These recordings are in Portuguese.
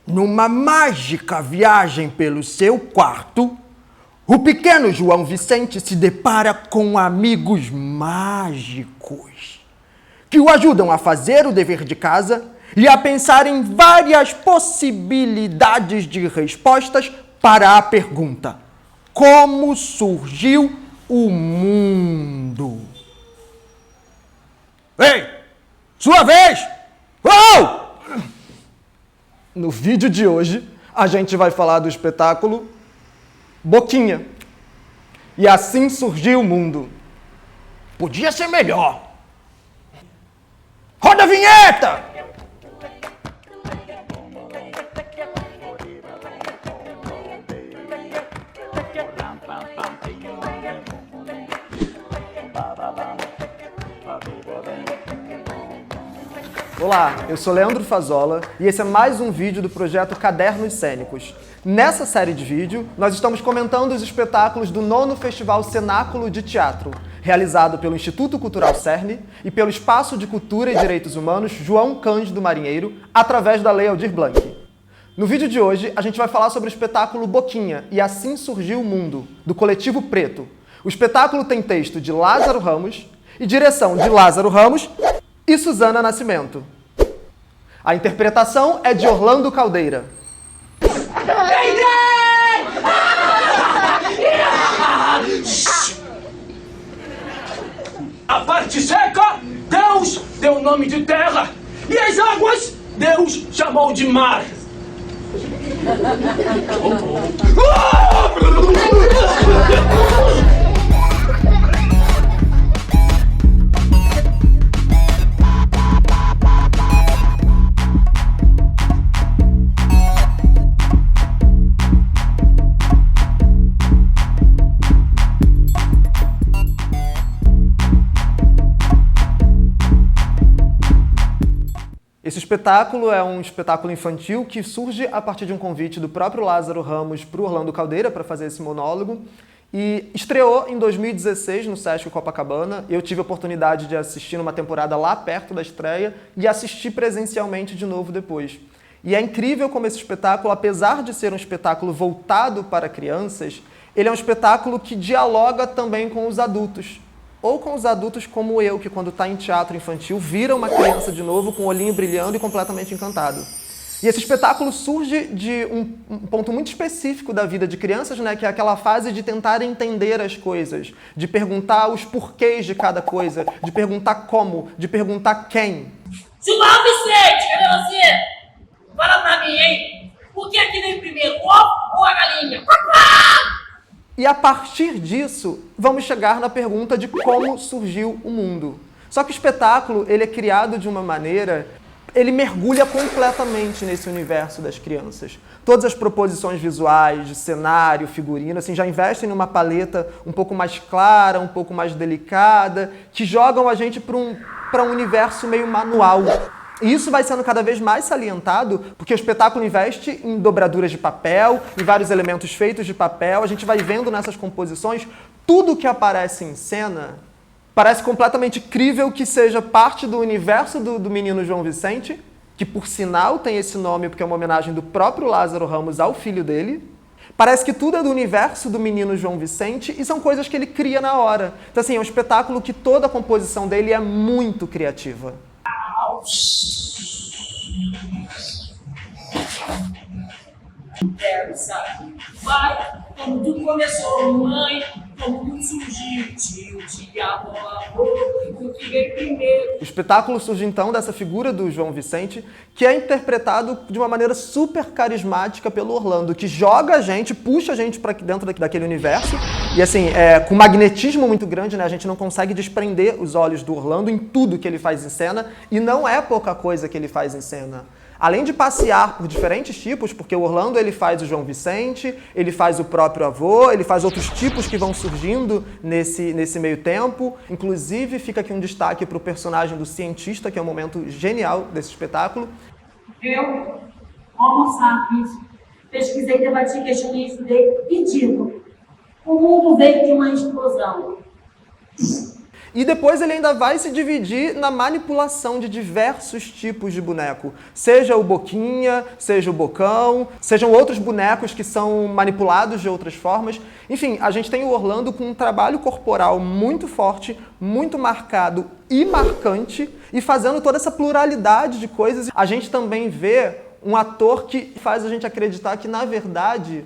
Numa mágica viagem pelo seu quarto, o pequeno João Vicente se depara com amigos mágicos que o ajudam a fazer o dever de casa e a pensar em várias possibilidades de respostas para a pergunta: como surgiu o mundo? Ei! Sua vez! Uou! No vídeo de hoje, a gente vai falar do espetáculo Boquinha. E assim surgiu o mundo. Podia ser melhor. Roda a vinheta! Olá, eu sou Leandro Fazola e esse é mais um vídeo do projeto Cadernos Cênicos. Nessa série de vídeo, nós estamos comentando os espetáculos do 9º Festival Cenáculo de Teatro, realizado pelo Instituto Cultural Cerne e pelo Espaço de Cultura e Direitos Humanos João Cândido Marinheiro, através da Lei Aldir Blanc. No vídeo de hoje, a gente vai falar sobre o espetáculo Boquinha e Assim Surgiu o Mundo, do Coletivo Preto. O espetáculo tem texto de Lázaro Ramos e direção de Lázaro Ramos e Suzana Nascimento. A interpretação é de Orlando Caldeira. A parte seca, Deus deu o nome de terra, e as águas, Deus chamou de mar. Esse espetáculo é um espetáculo infantil que surge a partir de um convite do próprio Lázaro Ramos para o Orlando Caldeira para fazer esse monólogo e estreou em 2016 no Sesc Copacabana. Eu tive a oportunidade de assistir numa temporada lá perto da estreia e assistir presencialmente de novo depois. E é incrível como esse espetáculo, apesar de ser um espetáculo voltado para crianças, ele é um espetáculo que dialoga também com os adultos. Ou com os adultos como eu, que quando está em teatro infantil, vira uma criança de novo, com o olhinho brilhando e completamente encantado. E esse espetáculo surge de um ponto muito específico da vida de crianças, né, que é aquela fase de tentar entender as coisas, de perguntar os porquês de cada coisa, de perguntar como, de perguntar quem. João Vicente, cadê você? Fala pra mim, hein? O que aqui vem primeiro, o ovo ou a galinha? E a partir disso, vamos chegar na pergunta de como surgiu o mundo. Só que o espetáculo, ele é criado de uma maneira, ele mergulha completamente nesse universo das crianças. Todas as proposições visuais, de cenário, figurino, assim, já investem numa paleta um pouco mais clara, um pouco mais delicada, que jogam a gente para um universo meio manual. E isso vai sendo cada vez mais salientado, porque o espetáculo investe em dobraduras de papel, em vários elementos feitos de papel. A gente vai vendo nessas composições tudo que aparece em cena. Parece completamente crível que seja parte do universo do menino João Vicente, que por sinal tem esse nome porque é uma homenagem do próprio Lázaro Ramos ao filho dele. Parece que tudo é do universo do menino João Vicente e são coisas que ele cria na hora. Então assim, é um espetáculo que toda a composição dele é muito criativa. Sabe? Pai, como tudo começou, mãe, como tudo surgiu, tio, avó, o que veio primeiro. O espetáculo surge então dessa figura do João Vicente, que é interpretado de uma maneira super carismática pelo Orlando, que joga a gente, puxa a gente para dentro daquele universo, e assim, com magnetismo muito grande, né? A gente não consegue desprender os olhos do Orlando em tudo que ele faz em cena, e não é pouca coisa que ele faz em cena. Além de passear por diferentes tipos, porque o Orlando ele faz o João Vicente, ele faz o próprio avô, ele faz outros tipos que vão surgindo nesse meio tempo. Inclusive, fica aqui um destaque para o personagem do cientista, que é um momento genial desse espetáculo. Eu, Homo sapiens, pesquisei, debati, questionei, estudei e digo: o mundo veio de uma explosão. E depois ele ainda vai se dividir na manipulação de diversos tipos de boneco. Seja o Boquinha, seja o Bocão, sejam outros bonecos que são manipulados de outras formas. Enfim, a gente tem o Orlando com um trabalho corporal muito forte, muito marcado e marcante, e fazendo toda essa pluralidade de coisas. A gente também vê um ator que faz a gente acreditar que, na verdade,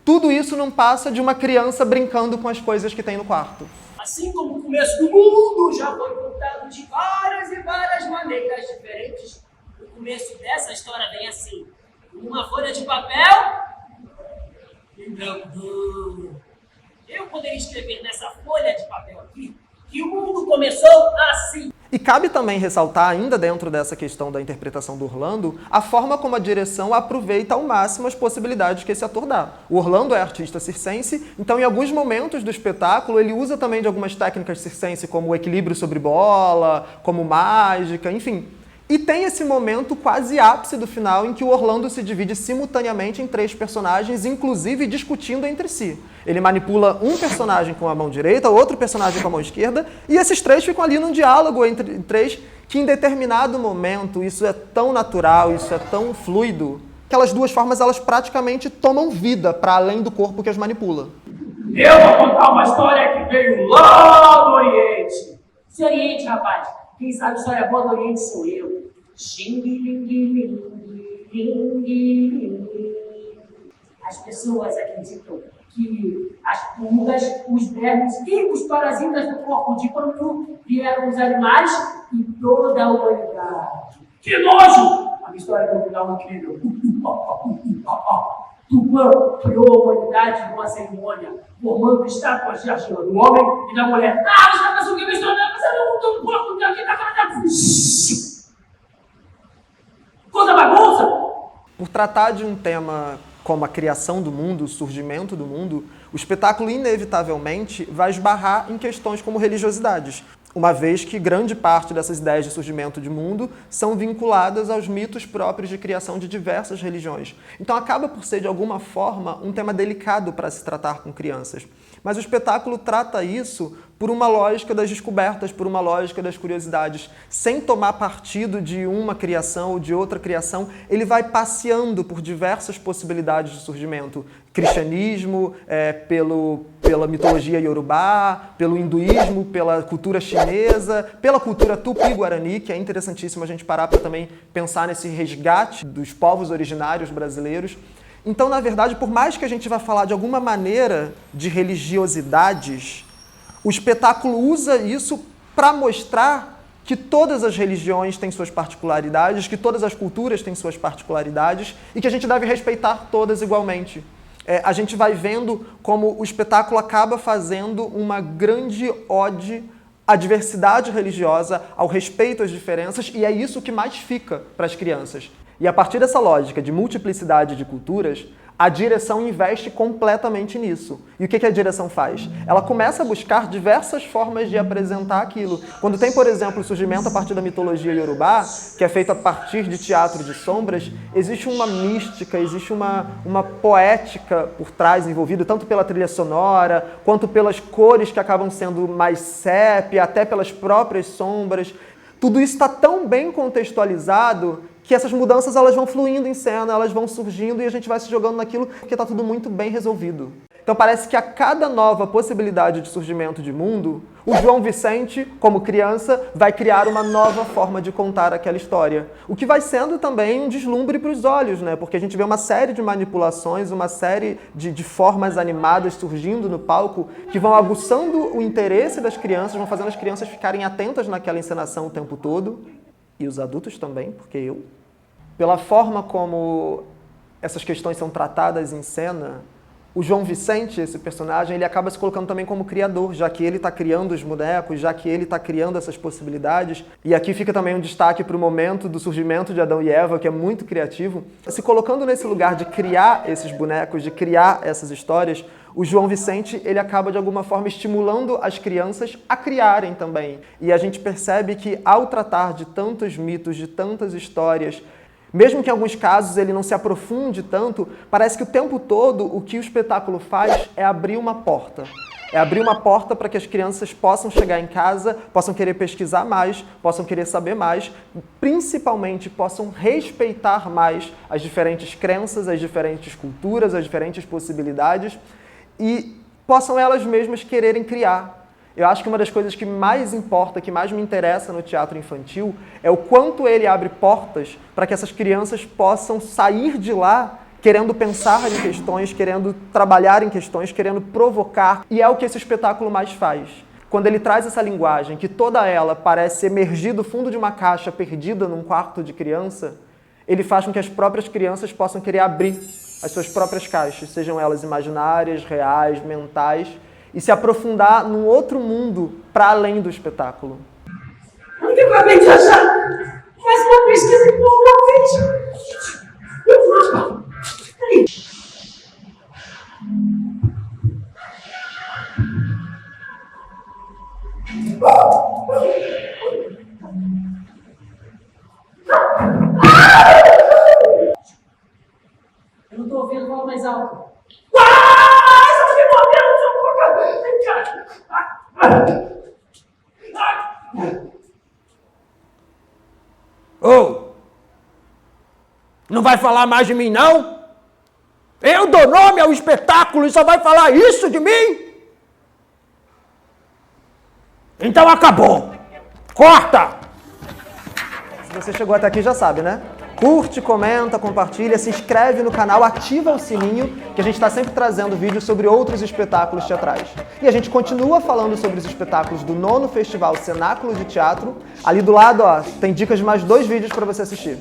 tudo isso não passa de uma criança brincando com as coisas que tem no quarto. Assim como o começo do mundo já foi contado de várias e várias maneiras diferentes, o começo dessa história vem assim: uma folha de papel em branco. Eu poderia escrever nessa folha de papel aqui que o mundo começou assim. E cabe também ressaltar, ainda dentro dessa questão da interpretação do Orlando, a forma como a direção aproveita ao máximo as possibilidades que esse ator dá. O Orlando é artista circense, então em alguns momentos do espetáculo ele usa também de algumas técnicas circense, como o equilíbrio sobre bola, como mágica, enfim. E tem esse momento quase ápice do final em que o Orlando se divide simultaneamente em 3 personagens, inclusive discutindo entre si. Ele manipula um personagem com a mão direita, outro personagem com a mão esquerda, e esses 3 ficam ali num diálogo entre 3, que em determinado momento isso é tão natural, isso é tão fluido, que aquelas 2 formas elas praticamente tomam vida para além do corpo que as manipula. Eu vou contar uma história que veio lá do Oriente. Se Oriente, rapaz, quem sabe história boa do Oriente sou eu. As pessoas acreditam que as pulgas, os vermes e os parasitas do corpo de Pantu vieram os animais e toda a humanidade. Que nojo! A minha história é um final incrível. Tupã criou a humanidade numa cerimônia, formando estátuas de argila do homem e da mulher. Ah, você está pensando que a minha história não é um pouco de aqui, tá. Toda bagunça! Por tratar de um tema como a criação do mundo, o surgimento do mundo, o espetáculo inevitavelmente vai esbarrar em questões como religiosidades, uma vez que grande parte dessas ideias de surgimento de mundo são vinculadas aos mitos próprios de criação de diversas religiões. Então acaba por ser, de alguma forma, um tema delicado para se tratar com crianças. Mas o espetáculo trata isso por uma lógica das descobertas, por uma lógica das curiosidades. Sem tomar partido de uma criação ou de outra criação, ele vai passeando por diversas possibilidades de surgimento. Cristianismo, pela mitologia iorubá, pelo hinduísmo, pela cultura chinesa, pela cultura tupi-guarani, que é interessantíssimo a gente parar para também pensar nesse resgate dos povos originários brasileiros. Então, na verdade, por mais que a gente vá falar de alguma maneira de religiosidades, o espetáculo usa isso para mostrar que todas as religiões têm suas particularidades, que todas as culturas têm suas particularidades e que a gente deve respeitar todas igualmente. A gente vai vendo como o espetáculo acaba fazendo uma grande ode à diversidade religiosa, ao respeito às diferenças, e é isso que mais fica para as crianças. E a partir dessa lógica de multiplicidade de culturas, a direção investe completamente nisso. E o que a direção faz? Ela começa a buscar diversas formas de apresentar aquilo. Quando tem, por exemplo, o surgimento a partir da mitologia iorubá, que é feito a partir de teatro de sombras, existe uma mística, existe uma poética por trás envolvida, tanto pela trilha sonora, quanto pelas cores que acabam sendo mais sépia, até pelas próprias sombras. Tudo isso está tão bem contextualizado que essas mudanças elas vão fluindo em cena, elas vão surgindo e a gente vai se jogando naquilo porque está tudo muito bem resolvido. Então parece que a cada nova possibilidade de surgimento de mundo, o João Vicente, como criança, vai criar uma nova forma de contar aquela história. O que vai sendo também um deslumbre para os olhos, né? Porque a gente vê uma série de manipulações, uma série de formas animadas surgindo no palco que vão aguçando o interesse das crianças, vão fazendo as crianças ficarem atentas naquela encenação o tempo todo. E os adultos também, porque eu. Pela forma como essas questões são tratadas em cena, o João Vicente, esse personagem, ele acaba se colocando também como criador, já que ele está criando os bonecos, já que ele está criando essas possibilidades. E aqui fica também um destaque para o momento do surgimento de Adão e Eva, que é muito criativo. Se colocando nesse lugar de criar esses bonecos, de criar essas histórias, o João Vicente, ele acaba de alguma forma estimulando as crianças a criarem também. E a gente percebe que ao tratar de tantos mitos, de tantas histórias, mesmo que em alguns casos ele não se aprofunde tanto, parece que o tempo todo o que o espetáculo faz é abrir uma porta. É abrir uma porta para que as crianças possam chegar em casa, possam querer pesquisar mais, possam querer saber mais, principalmente possam respeitar mais as diferentes crenças, as diferentes culturas, as diferentes possibilidades e possam elas mesmas quererem criar. Eu acho que uma das coisas que mais importa, que mais me interessa no teatro infantil é o quanto ele abre portas para que essas crianças possam sair de lá querendo pensar em questões, querendo trabalhar em questões, querendo provocar. E é o que esse espetáculo mais faz. Quando ele traz essa linguagem, que toda ela parece emergir do fundo de uma caixa perdida num quarto de criança, ele faz com que as próprias crianças possam querer abrir as suas próprias caixas, sejam elas imaginárias, reais, mentais, e se aprofundar num outro mundo para além do espetáculo. Eu acabei de achar mais uma pesquisa que eu não fiz. Eu não tô ouvindo, fala mais alto. Ô! Não vai falar mais de mim, não? Eu dou nome ao espetáculo e só vai falar isso de mim? Então acabou! Corta! Se você chegou até aqui já sabe, né? Curte, comenta, compartilha, se inscreve no canal, ativa o sininho, que a gente está sempre trazendo vídeos sobre outros espetáculos teatrais. E a gente continua falando sobre os espetáculos do 9º Festival Cenáculo de Teatro. Ali do lado, ó, tem dicas de mais 2 vídeos para você assistir.